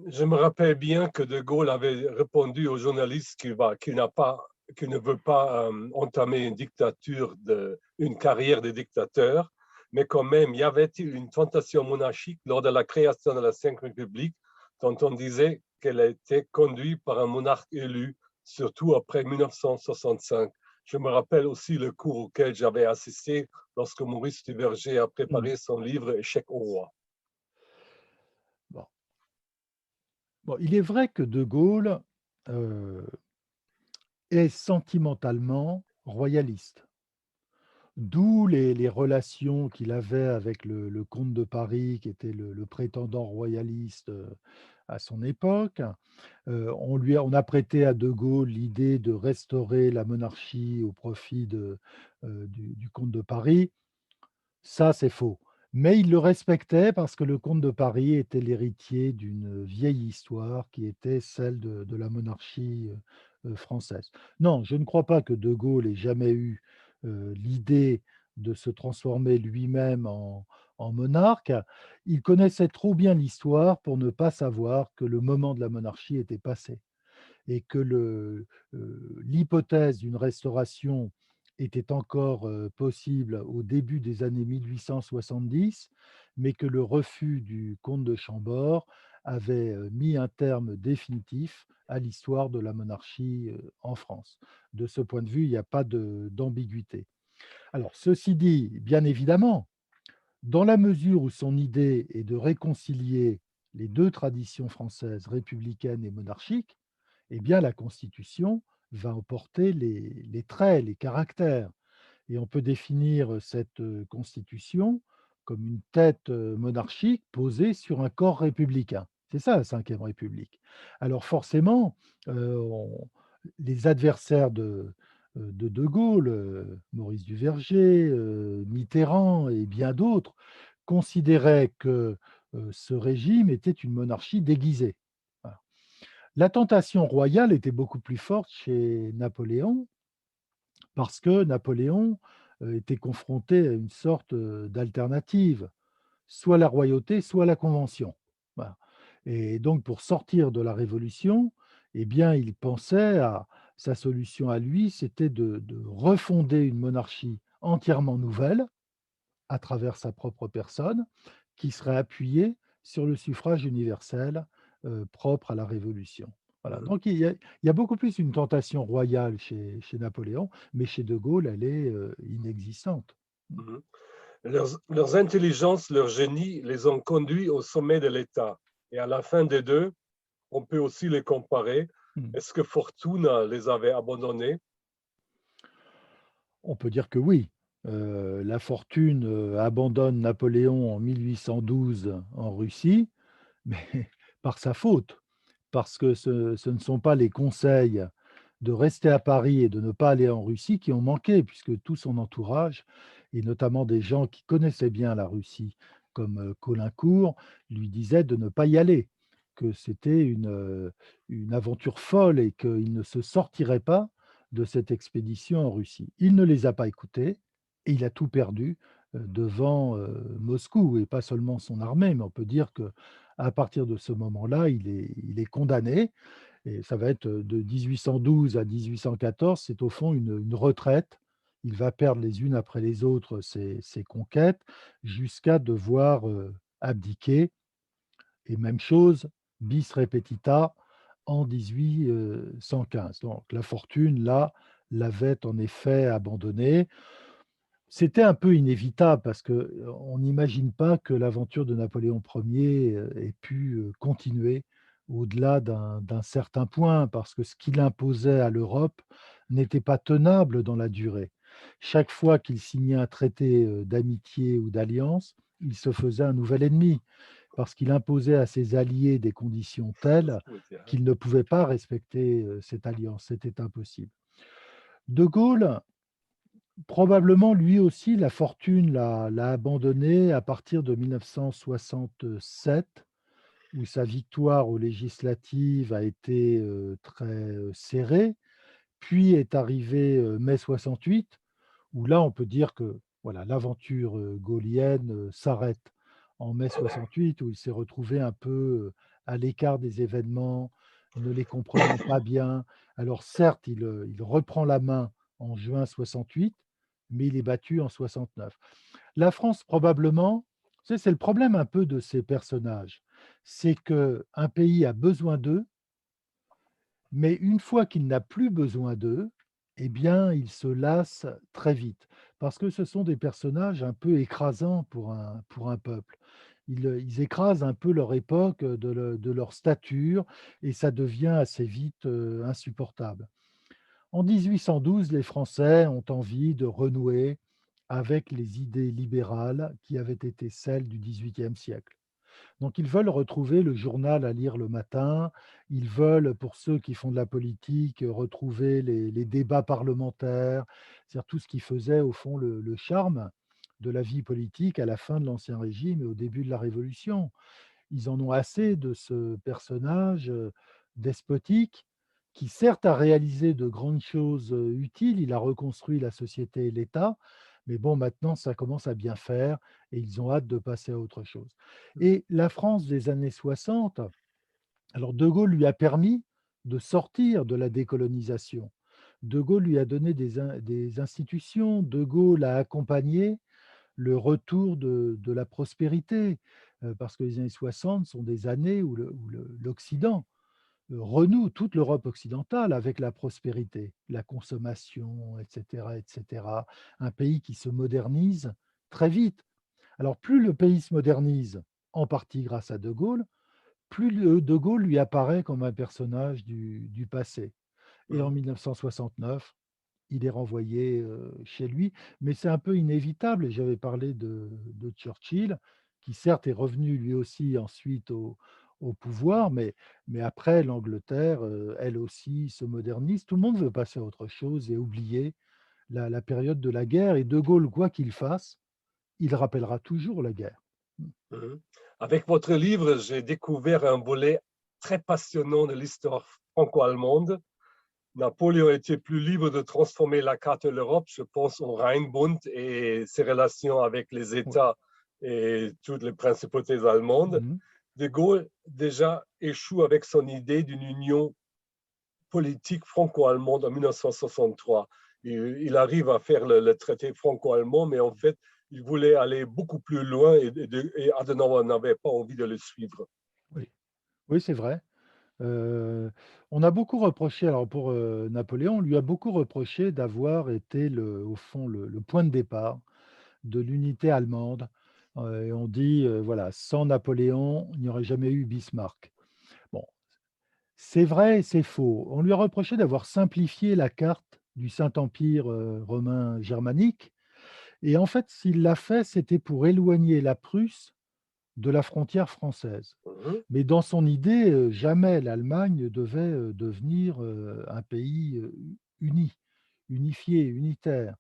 Je me rappelle bien que De Gaulle avait répondu aux journalistes qu'il ne veut pas entamer une dictature, une carrière de dictateur, mais quand même, y avait-il une tentation monarchique lors de la création de la Ve République, dont on disait qu'elle a été conduite par un monarque élu, surtout après 1965. Je me rappelle aussi le cours auquel j'avais assisté lorsque Maurice Duverger a Mm. préparé son livre Échec au roi. Bon. Bon, il est vrai que De Gaulle heu, est sentimentalement royaliste. D'où les relations qu'il avait avec le comte de Paris, qui était le prétendant royaliste, à son époque. On a prêté à De Gaulle l'idée de restaurer la monarchie au profit du comte de Paris. Ça, c'est faux. Mais il le respectait parce que le comte de Paris était l'héritier d'une vieille histoire qui était celle de la monarchie, française. Non, je ne crois pas que De Gaulle ait jamais eu, l'idée de se transformer lui-même en monarque. Il connaissait trop bien l'histoire pour ne pas savoir que le moment de la monarchie était passé et que l'hypothèse d'une restauration était encore, possible au début des années 1870, mais que le refus du comte de Chambord avait, mis un terme définitif à l'histoire de la monarchie, en France. De ce point de vue, il n'y a pas d'ambiguïté. Alors ceci dit, bien évidemment, dans la mesure où son idée est de réconcilier les 2 traditions françaises, républicaine et monarchique, eh bien, la Constitution va emporter les traits, les caractères. Et on peut définir cette Constitution comme une tête monarchique posée sur un corps républicain. C'est ça la Cinquième République. Alors forcément, les adversaires de Gaulle, Maurice Duverger, Mitterrand et bien d'autres, considéraient que ce régime était une monarchie déguisée. Voilà. La tentation royale était beaucoup plus forte chez Napoléon, parce que Napoléon, était confronté à une sorte, d'alternative, soit la royauté, soit la convention. Voilà, et donc pour sortir de la Révolution, eh bien, il pensait à sa solution à lui, c'était de refonder une monarchie entièrement nouvelle, à travers sa propre personne, qui serait appuyée sur le suffrage universel, propre à la Révolution. Voilà, Mhm, donc il y a beaucoup plus une tentation royale chez Napoléon, mais chez De Gaulle, elle est, inexistante. Mmh. mhm. Leurs intelligences, leur génie les ont conduits au sommet de l'État. Et à la fin des deux, on peut aussi les comparer. Mmh. Est-ce que Fortuna les avait abandonnés? On peut dire que oui. La fortune, abandonne Napoléon en 1812 en Russie, mais par sa faute. Parce que ce ne sont pas les conseils de rester à Paris et de ne pas aller en Russie qui ont manqué, puisque tout son entourage, et notamment des gens qui connaissaient bien la Russie, comme, Caulaincourt, lui disaient de ne pas y aller, que c'était une aventure folle et qu'il ne se sortirait pas de cette expédition en Russie. Il ne les a pas écoutés et il a tout perdu, devant, Moscou, et pas seulement son armée, mais on peut dire que à partir de ce moment-là, il est condamné, et ça va être, de 1812 à 1814, c'est au fond une retraite. Il va perdre les unes après les autres ses conquêtes, jusqu'à devoir, abdiquer, et même chose, bis repetita, en 1815. Donc la fortune, là, l'avait en effet abandonné. C'était un peu inévitable parce que, on n'imagine pas que l'aventure de Napoléon Ier, ait pu, continuer au-delà d'un certain point, parce que ce qu'il imposait à l'Europe n'était pas tenable dans la durée. Chaque fois qu'il signait un traité, d'amitié ou d'alliance, il se faisait un nouvel ennemi, parce qu'il imposait à ses alliés des conditions telles qu'ils ne pouvaient pas respecter, cette alliance, c'était impossible. De Gaulle, probablement, lui aussi, la fortune l'a abandonné à partir de 1967, où sa victoire aux législatives a été, très, serrée. Puis est arrivé, mai 68, où là, on peut dire que, voilà, l'aventure, gaullienne, s'arrête en mai 68, où il s'est retrouvé un peu, à l'écart des événements, ne les comprenant pas bien. Alors certes, il reprend la main en juin 68, mais il est battu en 69. La France, probablement, tu sais, c'est le problème un peu de ces personnages, c'est qu'un pays a besoin d'eux, mais une fois qu'il n'a plus besoin d'eux, eh bien, il se lasse très vite. Parce que ce sont des personnages un peu écrasants pour un peuple. ils écrasent un peu leur époque de leur stature et ça devient assez vite insupportable. En 1812, les Français ont envie de renouer avec les idées libérales qui avaient été celles du XVIIIe siècle. Donc ils veulent retrouver le journal à lire le matin, ils veulent, pour ceux qui font de la politique, retrouver les débats parlementaires, c'est-à-dire tout ce qui faisait au fond le charme de la vie politique à la fin de l'Ancien Régime et au début de la Révolution. Ils en ont assez de ce personnage, despotique qui certes a réalisé de grandes choses, utiles. Il a reconstruit la société et l'État, mais bon maintenant ça commence à bien faire et ils ont hâte de passer à autre chose. Et la France des années 60, alors De Gaulle lui a permis de sortir de la décolonisation. De Gaulle lui a donné des institutions, De Gaulle a accompagné le retour de la prospérité, parce que les années 60 sont des années où l'Occident renoue, toute l'Europe occidentale avec la prospérité, la consommation, et cetera. Un pays qui se modernise très vite. Alors plus le pays se modernise, en partie grâce à De Gaulle, plus De Gaulle lui apparaît comme un personnage du passé. Et en Mhm. 1969, il est renvoyé, chez lui, mais c'est un peu inévitable et j'avais parlé de Churchill, qui certes est revenu lui aussi ensuite au pouvoir, mais après l'Angleterre, elle aussi se modernise. Tout le monde veut passer à autre chose et oublier la période de la guerre et De Gaulle, quoi qu'il fasse, il rappellera toujours la guerre. Mmh. Mhm. Avec votre livre, j'ai découvert un volet très passionnant de l'histoire franco-allemande. Napoléon était plus libre de transformer la carte de l'Europe, je pense au Rheinbund et ses relations avec les Ouais. États et toutes les principautés allemandes. Mmh. De Gaulle déjà échoue avec son idée d'une union politique franco-allemande en 1963. Il arrive à faire le traité franco-allemand, mais en fait, il voulait aller beaucoup plus loin et Adenauer n'avait pas envie de le suivre. Oui. Oui, c'est vrai. On a beaucoup reproché alors pour, Napoléon, on lui a beaucoup reproché d'avoir été au fond le point de départ de l'unité allemande, et on dit, voilà: «Sans Napoléon, il n'y aurait jamais eu Bismarck». Bon, c'est vrai et c'est faux. On lui a reproché d'avoir simplifié la carte du Saint-Empire, romain germanique et en fait, s'il l'a fait, c'était pour éloigner la Prusse de la frontière française. Mhm. Mais dans son idée, jamais l'Allemagne ne devait, devenir, un pays, uni, unifié, unitaire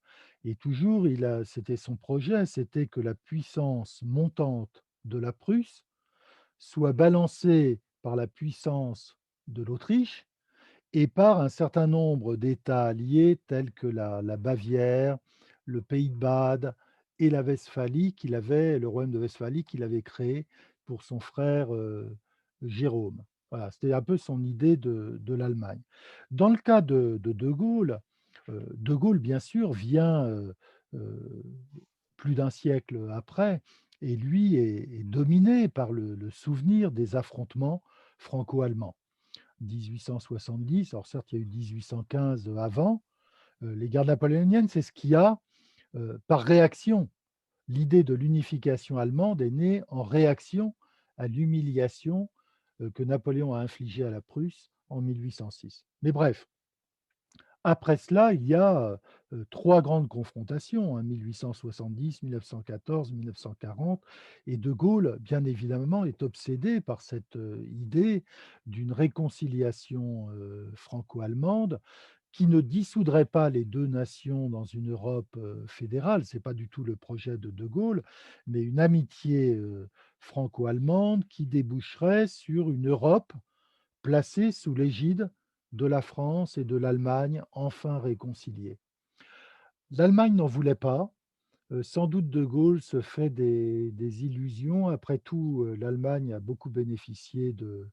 et toujours c'était son projet, c'était que la puissance montante de la Prusse soit balancée par la puissance de l'Autriche et par un certain nombre d'États alliés tels que la Bavière, le Pays de Bade et la Westphalie le royaume de Westphalie qu'il avait créé pour son frère, Jérôme. Voilà, c'était un peu son idée de l'Allemagne. Dans le cas de Gaulle, De Gaulle bien sûr vient, heu, plus d'un siècle après et lui est dominé par le souvenir des affrontements franco-allemands. 1870, alors certes, il y a eu 1815 avant, les guerres napoléoniennes, c'est ce qui a, par réaction, l'idée de l'unification allemande est née en réaction à l'humiliation, que Napoléon a infligée à la Prusse en 1806. Mais bref, après cela, il y a, 3 grandes confrontations, hein, 1870, 1914, 1940 et De Gaulle, bien évidemment, est obsédé par cette, idée d'une réconciliation, franco-allemande qui ne dissoudrait pas les 2 nations dans une Europe, fédérale. C'est pas du tout le projet de Gaulle, mais une amitié, franco-allemande qui déboucherait sur une Europe placée sous l'égide de la France et de l'Allemagne, enfin réconciliées. L'Allemagne n'en voulait pas. Sans doute De Gaulle se fait des illusions. Après tout, l'Allemagne a beaucoup bénéficié de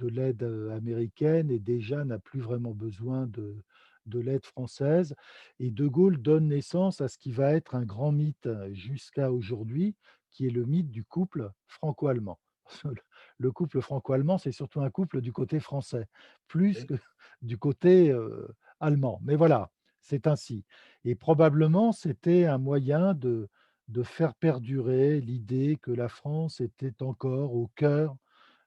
l'aide, américaine et déjà n'a plus vraiment besoin de l'aide française et De Gaulle donne naissance à ce qui va être un grand mythe, jusqu'à aujourd'hui, qui est le mythe du couple franco-allemand. Le couple franco-allemand, c'est surtout un couple du côté français, plus Oui. que du côté, allemand. Mais voilà, c'est ainsi et probablement c'était un moyen de faire perdurer l'idée que la France était encore au cœur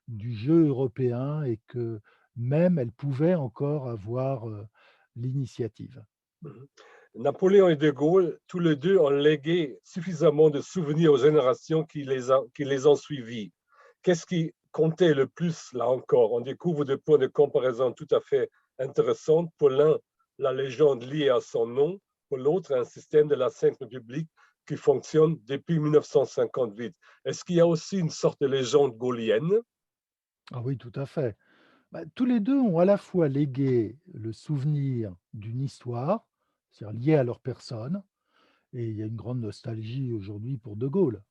du jeu européen et que même elle pouvait encore avoir, l'initiative. Mhm. Napoléon et De Gaulle, tous les deux, ont légué suffisamment de souvenirs aux générations qui les ont suivis. Qu'est-ce qui comptait le plus, là encore? On découvre des points de comparaison tout à fait intéressants. Pour l'un, la légende liée à son nom. Pour l'autre, un système de la Cinquième République qui fonctionne depuis 1958. Est-ce qu'il y a aussi une sorte de légende gaulienne? Ah oui, tout à fait. Bah, tous les 2 ont à la fois légué le souvenir d'une histoire, c'est-à-dire liée à leur personne, et il y a une grande nostalgie aujourd'hui pour De Gaulle.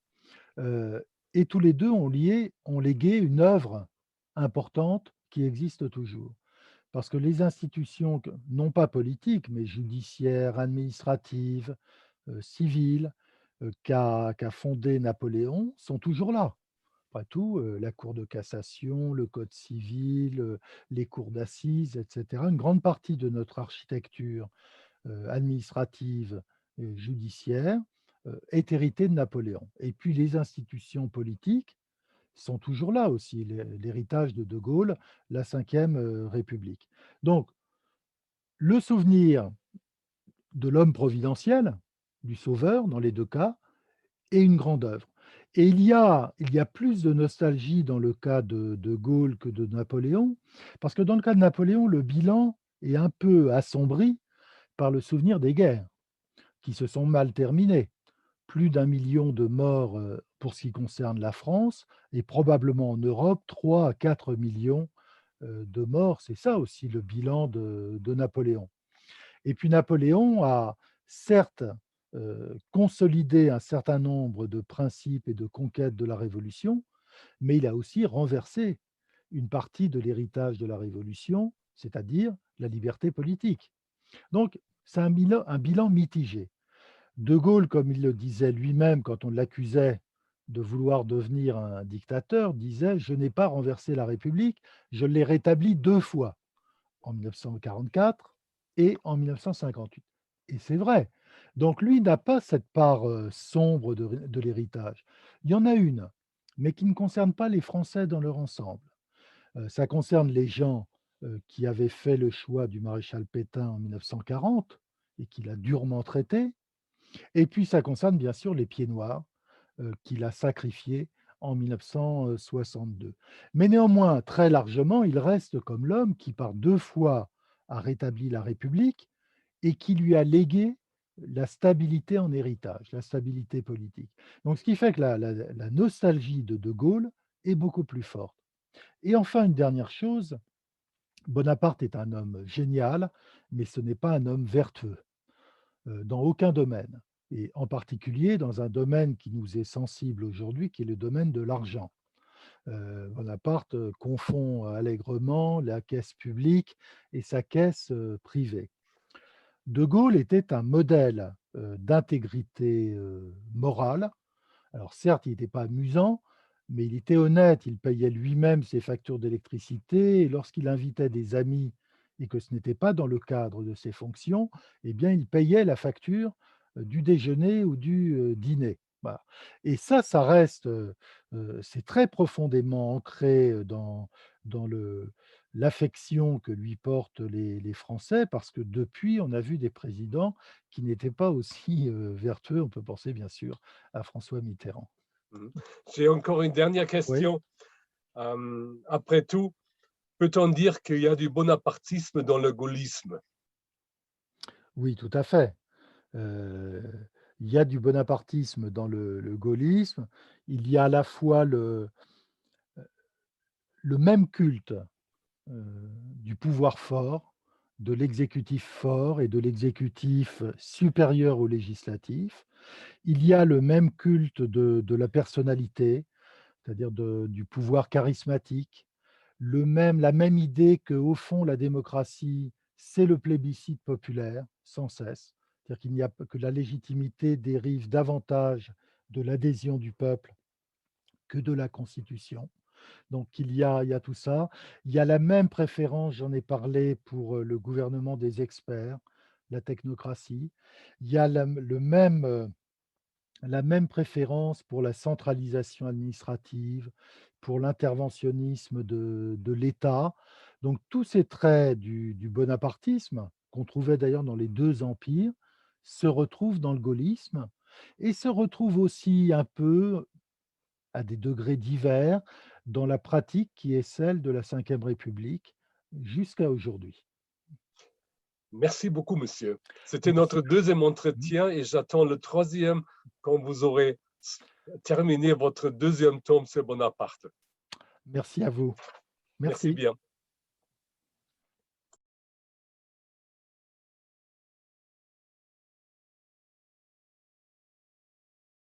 Heu et tous les 2 ont légué une œuvre importante qui existe toujours. Parce que les institutions que non pas politiques, mais judiciaires, administratives, civiles, qu'a fondées Napoléon sont toujours là. Après tout, la cour de cassation, le code civil, les cours d'assises et cetera. Une grande partie de notre architecture, administrative et judiciaire, est héritée de Napoléon. Et puis les institutions politiques sont toujours là aussi, l'héritage de Gaulle, la Cinquième République. Donc le souvenir de l'homme providentiel, du sauveur dans les 2 cas, est une grande œuvre. Et il y a plus de nostalgie dans le cas de Gaulle que de Napoléon, parce que dans le cas de Napoléon, le bilan est un peu assombri par le souvenir des guerres qui se sont mal terminées. Plus d'1 million de morts, pour ce qui concerne la France et probablement en Europe 3 à 4 millions de morts. C'est ça aussi le bilan de Napoléon. Et puis Napoléon a certes, consolidé un certain nombre de principes et de conquêtes de la Révolution, mais il a aussi renversé une partie de l'héritage de la Révolution, c'est-à-dire la liberté politique. Donc c'est un bilan mitigé. De Gaulle, comme il le disait lui-même quand on l'accusait de vouloir devenir un dictateur, disait: «Je n'ai pas renversé la République, je l'ai rétablie 2 fois, en 1944 et en 1958». Et c'est vrai. Donc lui n'a pas cette part, sombre de l'héritage. Il y en a une, mais qui ne concerne pas les Français dans leur ensemble. Ça concerne les gens, qui avaient fait le choix du maréchal Pétain en 1940 et qu'il a durement traité. Et puis ça concerne bien sûr les pieds noirs, qu'il a sacrifiés en 1962. Mais néanmoins, très largement, il reste comme l'homme qui par 2 fois a rétabli la République et qui lui a légué la stabilité en héritage, la stabilité politique. Donc ce qui fait que la nostalgie de Gaulle est beaucoup plus forte. Et enfin une dernière chose, Bonaparte est un homme génial, mais ce n'est pas un homme vertueux. Dans aucun domaine et en particulier dans un domaine qui nous est sensible aujourd'hui, qui est le domaine de l'argent. Bonaparte, confond allègrement la caisse publique et sa caisse, privée. De Gaulle était un modèle, d'intégrité, morale. Alors certes, il n'était pas amusant, mais il était honnête, il payait lui-même ses factures d'électricité et lorsqu'il invitait des amis et que ce n'était pas dans le cadre de ses fonctions, eh bien, il payait la facture, du déjeuner ou du, dîner. Voilà. Et ça reste, c'est très profondément ancré, dans l'affection que lui portent les Français parce que depuis, on a vu des présidents qui n'étaient pas aussi, vertueux. On peut penser bien sûr à François Mitterrand. Mhm. J'ai encore une dernière Oui, question. Après tout, peut-on dire qu'il y a du bonapartisme dans le gaullisme? oui, tout à fait. Heu, il y a du bonapartisme dans le gaullisme. Il y a à la fois le même culte, du pouvoir fort, de l'exécutif fort et de l'exécutif supérieur au législatif. Il y a le même culte de la personnalité, c'est-à-dire du pouvoir charismatique. La même idée qu'au fond, la démocratie, c'est le plébiscite populaire, sans cesse. C'est-à-dire qu'il n'y a que la légitimité dérive davantage de l'adhésion du peuple que de la Constitution. Donc il y a tout ça. Il y a la même préférence, j'en ai parlé, pour le gouvernement des experts, la technocratie. Il y a le même la même préférence pour la centralisation administrative, pour l'interventionnisme de l'État. Donc tous ces traits du bonapartisme, qu'on trouvait d'ailleurs dans les 2 empires, se retrouvent dans le gaullisme et se retrouvent aussi un peu, à des degrés divers, dans la pratique qui est celle de la Ve République jusqu'à aujourd'hui. Merci beaucoup, monsieur. C'était Merci. notre deuxième Mmh. entretien et j'attends le troisième quand vous aurez terminé votre deuxième tome sur Bonaparte. Merci à vous. Merci Merci. bien.